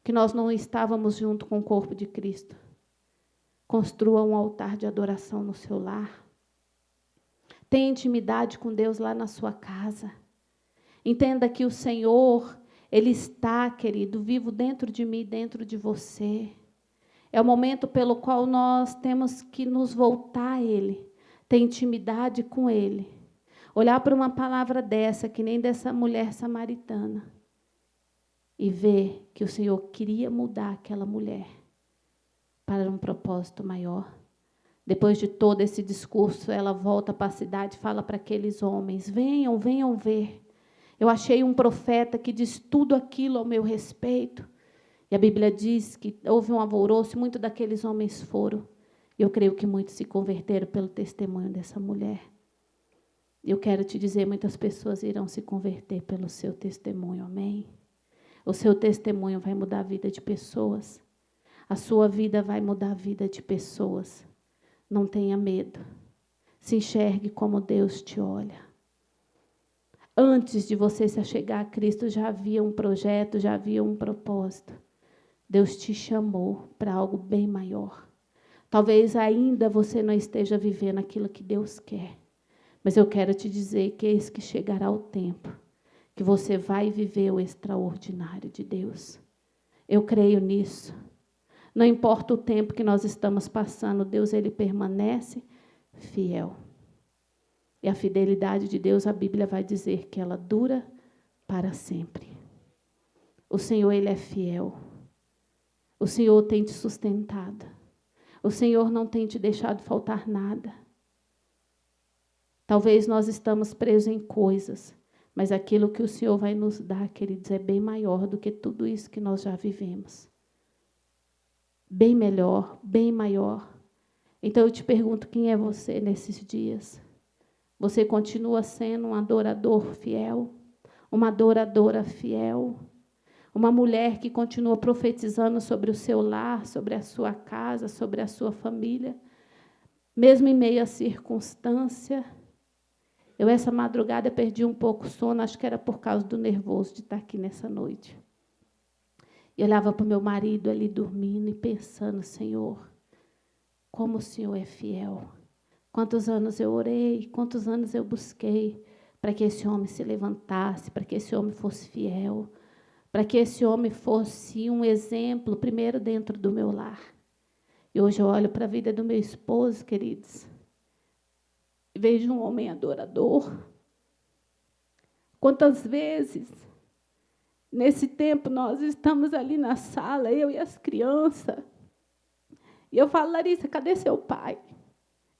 que nós não estávamos junto com o corpo de Cristo. Construa um altar de adoração no seu lar. Tenha intimidade com Deus lá na sua casa. Entenda que o Senhor, Ele está, querido, vivo dentro de mim, dentro de você. É o momento pelo qual nós temos que nos voltar a Ele, ter intimidade com Ele. Olhar para uma palavra dessa, que nem dessa mulher samaritana, e ver que o Senhor queria mudar aquela mulher para um propósito maior. Depois de todo esse discurso, ela volta para a cidade e fala para aqueles homens, venham, venham ver. Eu achei um profeta que diz tudo aquilo ao meu respeito. E a Bíblia diz que houve um alvoroço e muitos daqueles homens foram. Eu creio que muitos se converteram pelo testemunho dessa mulher. Eu quero te dizer, muitas pessoas irão se converter pelo seu testemunho, amém? O seu testemunho vai mudar a vida de pessoas. A sua vida vai mudar a vida de pessoas. Não tenha medo. Se enxergue como Deus te olha. Antes de você se achegar a Cristo, já havia um projeto, já havia um propósito. Deus te chamou para algo bem maior. Talvez ainda você não esteja vivendo aquilo que Deus quer. Mas eu quero te dizer que eis que chegará o tempo que você vai viver o extraordinário de Deus. Eu creio nisso. Não importa o tempo que nós estamos passando, Deus, Ele permanece fiel. E a fidelidade de Deus, a Bíblia vai dizer que ela dura para sempre. O Senhor, Ele é fiel. O Senhor tem te sustentado. O Senhor não tem te deixado faltar nada. Talvez nós estamos presos em coisas, mas aquilo que o Senhor vai nos dar, queridos, é bem maior do que tudo isso que nós já vivemos. Bem melhor, bem maior. Então eu te pergunto, quem é você nesses dias? Você continua sendo um adorador fiel? Uma adoradora fiel? Uma mulher que continua profetizando sobre o seu lar, sobre a sua casa, sobre a sua família, mesmo em meio à circunstância? Eu, essa madrugada, perdi um pouco o sono, acho que era por causa do nervoso de estar aqui nessa noite. E olhava para o meu marido ali dormindo e pensando, Senhor, como o Senhor é fiel. Quantos anos eu orei, quantos anos eu busquei para que esse homem se levantasse, para que esse homem fosse fiel, para que esse homem fosse um exemplo, primeiro dentro do meu lar. E hoje eu olho para a vida do meu esposo, queridos, e vejo um homem adorador. Quantas vezes, nesse tempo, nós estamos ali na sala, eu e as crianças, e eu falo, Larissa, cadê seu pai?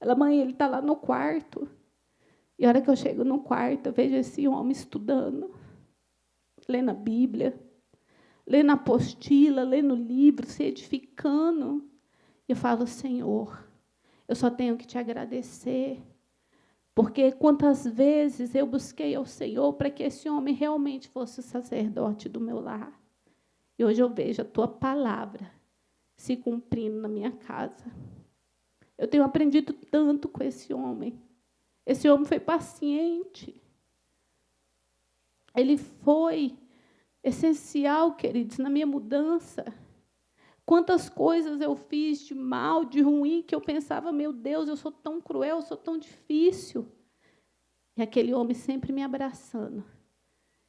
Ela, mãe, ele está lá no quarto. E a hora que eu chego no quarto, eu vejo esse homem estudando, lendo a Bíblia, lendo a apostila, lendo o livro, se edificando. E eu falo, Senhor, eu só tenho que te agradecer, porque quantas vezes eu busquei ao Senhor para que esse homem realmente fosse o sacerdote do meu lar. E hoje eu vejo a tua palavra se cumprindo na minha casa. Eu tenho aprendido tanto com esse homem. Esse homem foi paciente. Ele foi essencial, queridos, na minha mudança. Quantas coisas eu fiz de mal, de ruim, que eu pensava, meu Deus, eu sou tão cruel, eu sou tão difícil. E aquele homem sempre me abraçando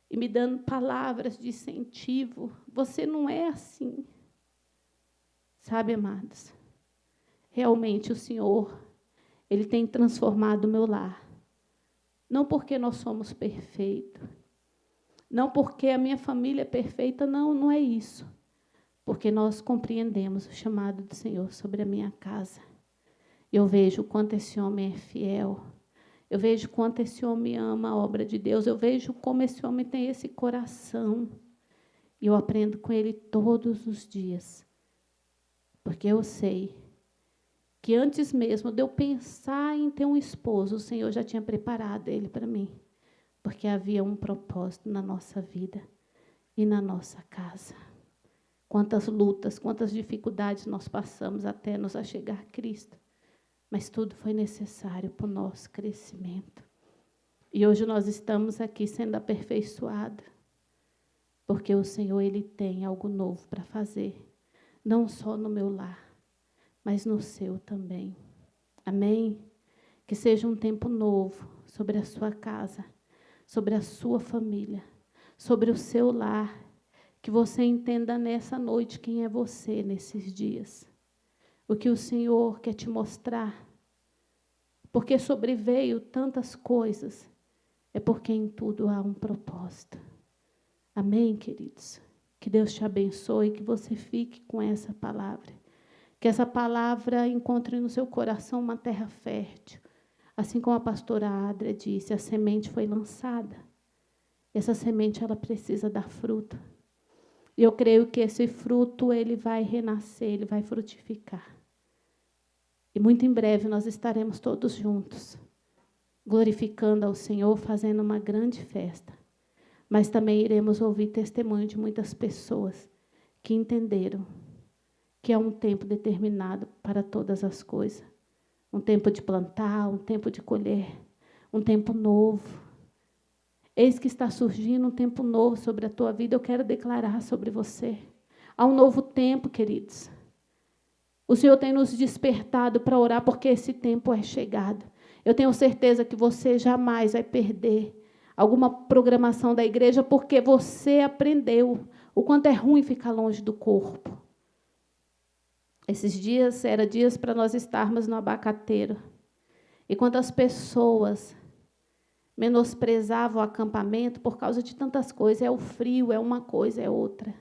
e me dando palavras de incentivo. Você não é assim. Sabe, amados? Realmente o Senhor, Ele tem transformado o meu lar. Não porque nós somos perfeitos. Não porque a minha família é perfeita, não é isso. Porque nós compreendemos o chamado do Senhor sobre a minha casa. Eu vejo o quanto esse homem é fiel. Eu vejo o quanto esse homem ama a obra de Deus. Eu vejo como esse homem tem esse coração. E eu aprendo com ele todos os dias. Porque eu sei que antes mesmo de eu pensar em ter um esposo, o Senhor já tinha preparado ele para mim. Porque havia um propósito na nossa vida e na nossa casa. Quantas lutas, quantas dificuldades nós passamos até nos achegar a Cristo. Mas tudo foi necessário para o nosso crescimento. E hoje nós estamos aqui sendo aperfeiçoados. Porque o Senhor, Ele tem algo novo para fazer. Não só no meu lar, mas no seu também. Amém? Que seja um tempo novo sobre a sua casa, sobre a sua família, sobre o seu lar. Que você entenda nessa noite quem é você nesses dias. O que o Senhor quer te mostrar. Porque sobreveio tantas coisas. É porque em tudo há um propósito. Amém, queridos? Que Deus te abençoe, que você fique com essa palavra. Que essa palavra encontre no seu coração uma terra fértil. Assim como a pastora Adria disse, a semente foi lançada. Essa semente, ela precisa dar fruto. E eu creio que esse fruto, ele vai renascer, ele vai frutificar. E muito em breve nós estaremos todos juntos, glorificando ao Senhor, fazendo uma grande festa. Mas também iremos ouvir testemunho de muitas pessoas que entenderam que é um tempo determinado para todas as coisas. Um tempo de plantar, um tempo de colher, um tempo novo. Eis que está surgindo um tempo novo sobre a tua vida. Eu quero declarar sobre você. Há um novo tempo, queridos. O Senhor tem nos despertado para orar, porque esse tempo é chegado. Eu tenho certeza que você jamais vai perder alguma programação da igreja, porque você aprendeu o quanto é ruim ficar longe do corpo. Esses dias eram dias para nós estarmos no abacateiro. E quantas pessoas menosprezavam o acampamento por causa de tantas coisas. É o frio, é uma coisa, é outra.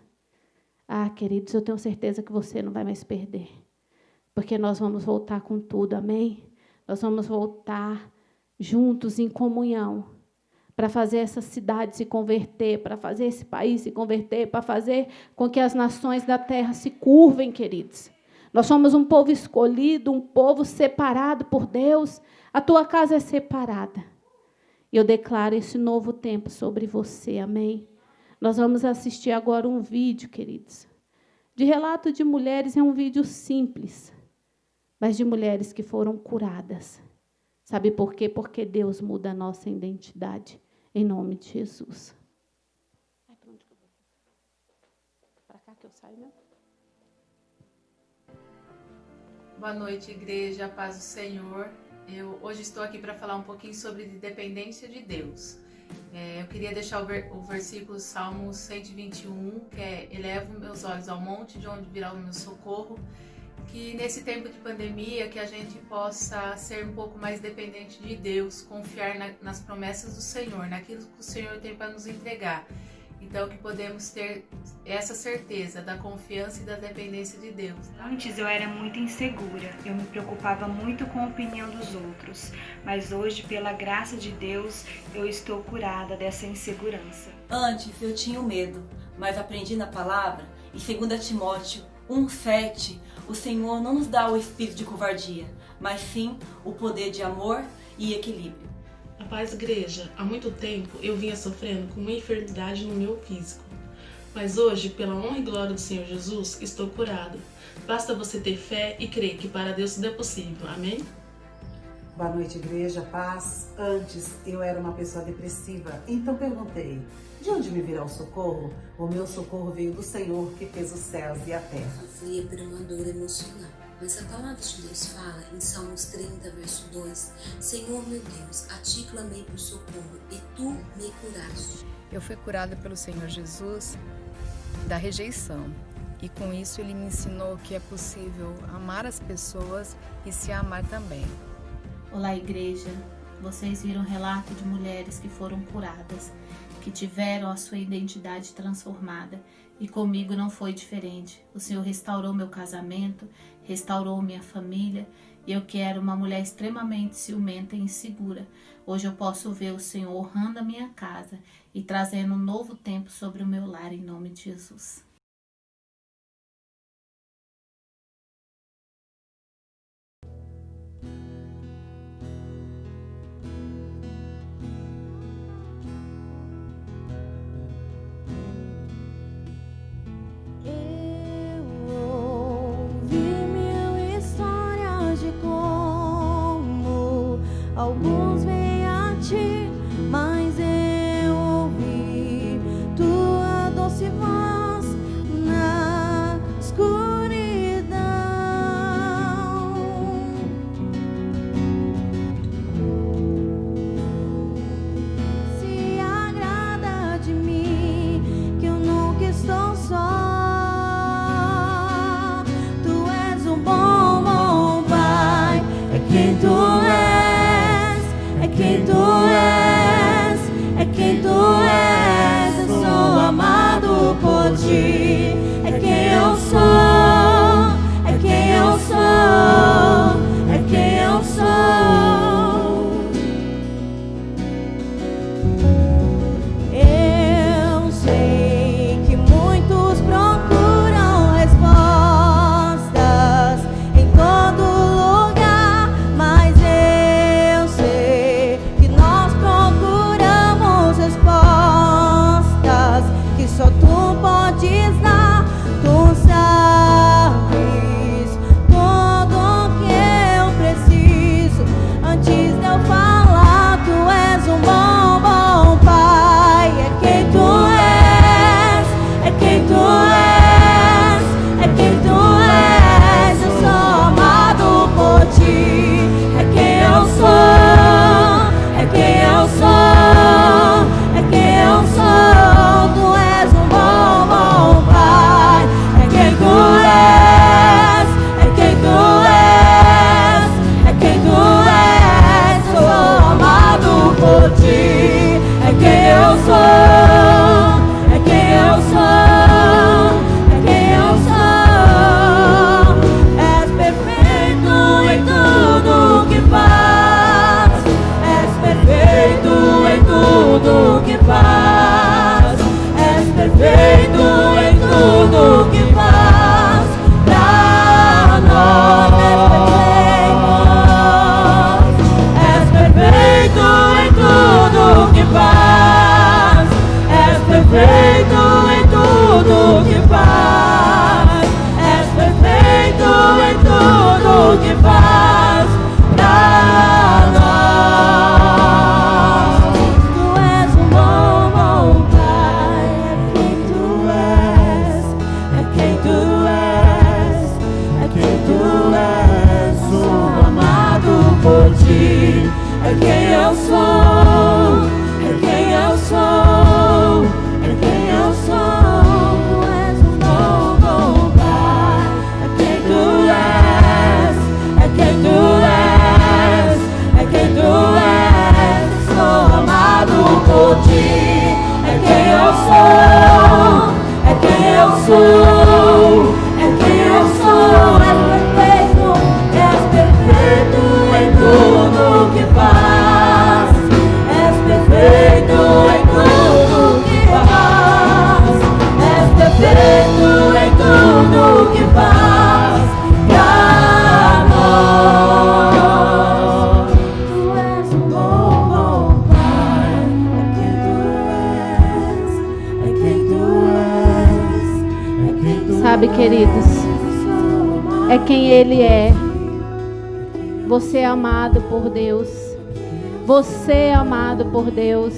Ah, queridos, eu tenho certeza que você não vai mais perder. Porque nós vamos voltar com tudo, amém? Nós vamos voltar juntos em comunhão para fazer essa cidade se converter, para fazer esse país se converter, para fazer com que as nações da terra se curvem, queridos. Nós somos um povo escolhido, um povo separado por Deus. A tua casa é separada. E eu declaro esse novo tempo sobre você, amém? Nós vamos assistir agora um vídeo, queridos, de relato de mulheres. É um vídeo simples, mas de mulheres que foram curadas. Sabe por quê? Porque Deus muda a nossa identidade, em nome de Jesus. Ai, para onde que eu vou? Para cá que eu saio, né? Boa noite, igreja, paz do Senhor. Eu hoje estou aqui para falar um pouquinho sobre dependência de Deus. Eu queria deixar o versículo Salmo 121, que é: elevo meus olhos ao monte, de onde virá o meu socorro. Que nesse tempo de pandemia, que a gente possa ser um pouco mais dependente de Deus, confiar nas promessas do Senhor, naquilo que o Senhor tem para nos entregar. Então, que podemos ter essa certeza da confiança e da dependência de Deus. Antes eu era muito insegura, eu me preocupava muito com a opinião dos outros, mas hoje, pela graça de Deus, eu estou curada dessa insegurança. Antes eu tinha medo, mas aprendi na palavra, em 2 Timóteo 1,7, o Senhor não nos dá o espírito de covardia, mas sim o poder de amor e equilíbrio. A paz, igreja, há muito tempo eu vinha sofrendo com uma enfermidade no meu físico. Mas hoje, pela honra e glória do Senhor Jesus, estou curado. Basta você ter fé e crer que para Deus tudo é possível. Amém? Boa noite, igreja, paz. Antes eu era uma pessoa depressiva, então perguntei: de onde me virá o socorro? O meu socorro veio do Senhor que fez os céus e a terra. Aflia por uma dor emocional. Mas a palavra de Deus fala em Salmos 30, verso 2: Senhor meu Deus, a ti clamei por socorro e tu me curaste. Eu fui curada pelo Senhor Jesus da rejeição. E com isso ele me ensinou que é possível amar as pessoas e se amar também. Olá, igreja. Vocês viram relato de mulheres que foram curadas, que tiveram a sua identidade transformada. E comigo não foi diferente. O Senhor restaurou meu casamento, restaurou minha família. E eu que era uma mulher extremamente ciumenta e insegura, hoje eu posso ver o Senhor honrando a minha casa e trazendo um novo tempo sobre o meu lar, em nome de Jesus. Alguns vêm a ti, mas eu ouvi tua doce voz na escuridão. Se agrada de mim, que eu nunca estou só. Tu és um bom, bom Pai, é quem tu és. Quem tu és, é quem tu és, eu sou amado por ti, é quem eu sou, é quem eu sou, é quem eu sou. Eu sei que muitos procuram respostas em todo lugar, mas eu sei sou, é quem eu sou. És perfeito em tudo que faz. És perfeito em tudo que faz. És perfeito em tudo que faz pra nós. Tu és um bom, bom Pai. É quem tu és. É quem tu és. É quem tu és. Sabe, queridos, é quem Ele é. Você é amado por Deus. Você é amado por Deus.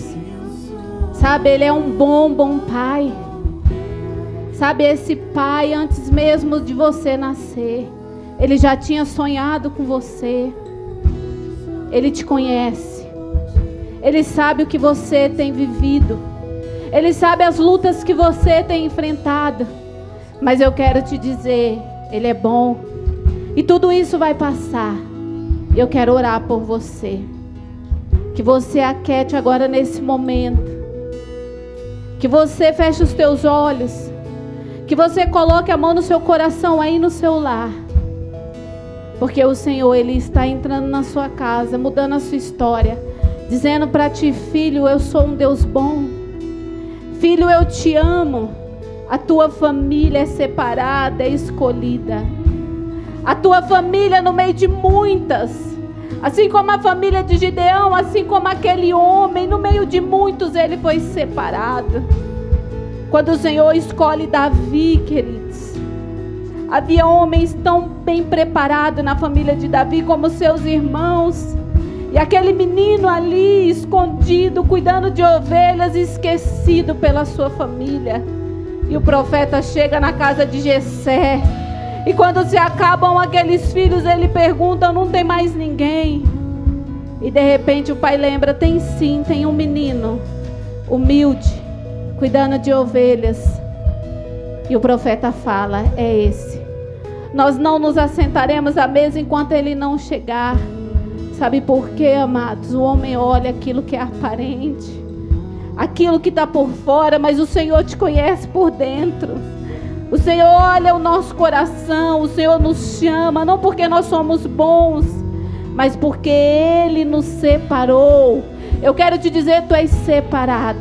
Sabe, Ele é um bom, bom Pai. Sabe, esse Pai, antes mesmo de você nascer, Ele já tinha sonhado com você. Ele te conhece. Ele sabe o que você tem vivido. Ele sabe as lutas que você tem enfrentado. Mas eu quero te dizer, Ele é bom. E tudo isso vai passar. Eu quero orar por você. Que você aquiete agora nesse momento. Que você feche os teus olhos. Que você coloque a mão no seu coração aí no seu lar. Porque o Senhor, Ele está entrando na sua casa, mudando a sua história. Dizendo para ti, filho, eu sou um Deus bom. Filho, eu te amo. A tua família é separada, é escolhida. A tua família no meio de muitas. Assim como a família de Gideão, assim como aquele homem, no meio de muitos ele foi separado. Quando o Senhor escolhe Davi, queridos, havia homens tão bem preparados na família de Davi como seus irmãos. E aquele menino ali, escondido, cuidando de ovelhas, esquecido pela sua família. E o profeta chega na casa de Jessé. E quando se acabam aqueles filhos, ele pergunta, não tem mais ninguém? E de repente o pai lembra, tem sim, tem um menino humilde, cuidando de ovelhas. E o profeta fala, é esse. Nós não nos assentaremos à mesa enquanto ele não chegar. Sabe por quê, amados? O homem olha aquilo que é aparente, aquilo que está por fora, mas o Senhor te conhece por dentro. O Senhor olha o nosso coração, o Senhor nos chama, não porque nós somos bons, mas porque Ele nos separou. Eu quero te dizer, tu és separado.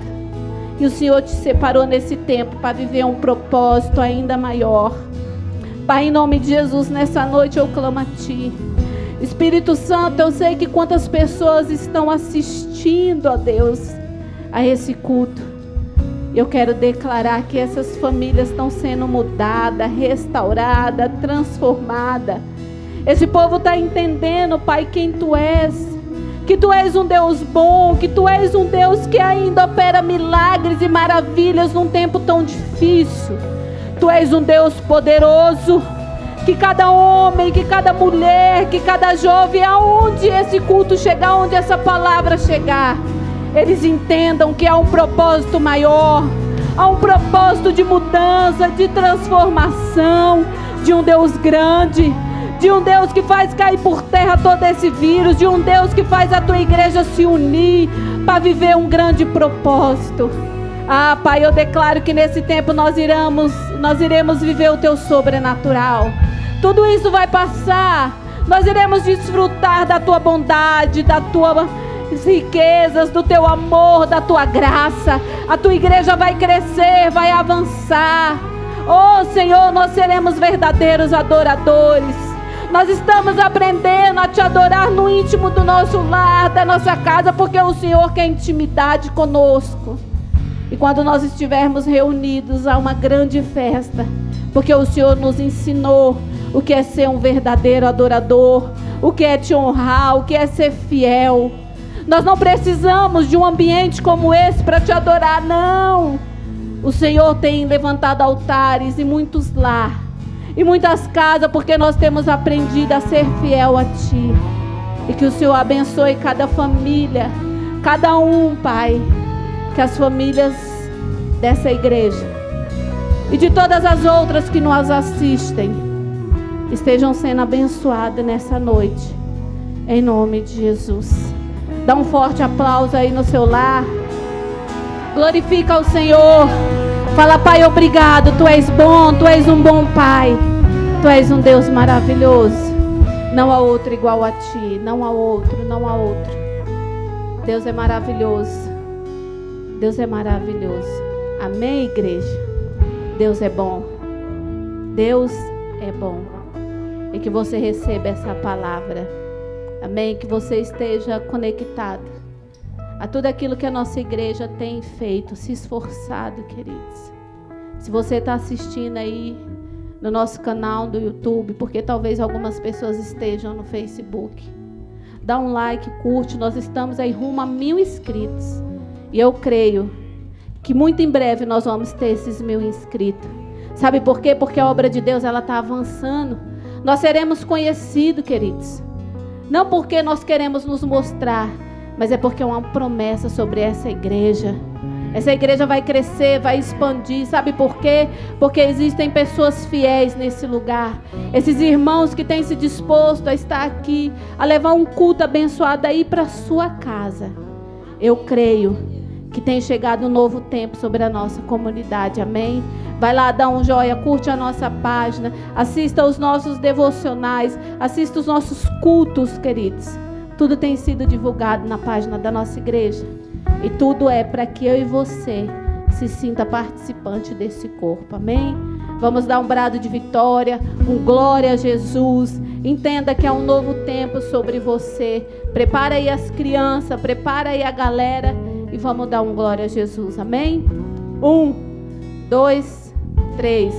E o Senhor te separou nesse tempo para viver um propósito ainda maior. Pai, em nome de Jesus, nessa noite eu clamo a Ti. Espírito Santo, eu sei que quantas pessoas estão assistindo, ó Deus, a esse culto. Eu quero declarar que essas famílias estão sendo mudadas, restauradas, transformadas. Esse povo está entendendo, Pai, quem Tu és. Que Tu és um Deus bom, que Tu és um Deus que ainda opera milagres e maravilhas num tempo tão difícil. Tu és um Deus poderoso. Que cada homem, que cada mulher, que cada jovem, aonde esse culto chegar, onde essa palavra chegar, eles entendam que há um propósito maior, há um propósito de mudança, de transformação, de um Deus grande, de um Deus que faz cair por terra todo esse vírus, de um Deus que faz a tua igreja se unir para viver um grande propósito. Ah, Pai, eu declaro que nesse tempo nós iremos viver o teu sobrenatural. Tudo isso vai passar. Nós iremos desfrutar da tua bondade, da tua riquezas, do teu amor, da tua graça. A tua igreja vai crescer, vai avançar. Oh Senhor, nós seremos verdadeiros adoradores. Nós estamos aprendendo a te adorar no íntimo do nosso lar, da nossa casa, porque o Senhor quer intimidade conosco. E quando nós estivermos reunidos, há uma grande festa, porque o Senhor nos ensinou o que é ser um verdadeiro adorador, o que é te honrar, o que é ser fiel. Nós não precisamos de um ambiente como esse para te adorar, não. O Senhor tem levantado altares em muitos lares, em muitas casas, porque nós temos aprendido a ser fiel a Ti. E que o Senhor abençoe cada família, cada um, Pai. Que as famílias dessa igreja e de todas as outras que nos assistem estejam sendo abençoadas nessa noite, em nome de Jesus. Dá um forte aplauso aí no seu lar. Glorifica o Senhor. Fala, Pai, obrigado. Tu és bom, Tu és um bom Pai. Tu és um Deus maravilhoso. Não há outro igual a Ti. Não há outro, não há outro. Deus é maravilhoso. Deus é maravilhoso. Amém, igreja? Deus é bom. Deus é bom. E que você receba essa palavra. Amém? Que você esteja conectado a tudo aquilo que a nossa igreja tem feito, se esforçado, queridos. Se você está assistindo aí no nosso canal do YouTube, porque talvez algumas pessoas estejam no Facebook, dá um like, curte. Nós estamos aí rumo a 1000 inscritos. E eu creio que muito em breve nós vamos ter esses 1000 inscritos. Sabe por quê? Porque a obra de Deus ela está avançando. Nós seremos conhecidos, queridos. Não porque nós queremos nos mostrar, mas é porque é uma promessa sobre essa igreja. Essa igreja vai crescer, vai expandir. Sabe por quê? Porque existem pessoas fiéis nesse lugar. Esses irmãos que têm se disposto a estar aqui, a levar um culto abençoado aí para a sua casa. Eu creio que tem chegado um novo tempo sobre a nossa comunidade. Amém? Vai lá, dá um joinha, curte a nossa página, assista os nossos devocionais, assista os nossos cultos, queridos. Tudo tem sido divulgado na página da nossa igreja. E tudo é para que eu e você se sinta participante desse corpo. Amém? Vamos dar um brado de vitória, um glória a Jesus. Entenda que é um novo tempo sobre você. Prepara aí as crianças, prepara aí a galera e vamos dar um glória a Jesus. Amém? 1, 2, 3.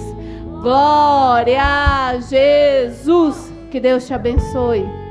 Glória a Jesus. Que Deus te abençoe.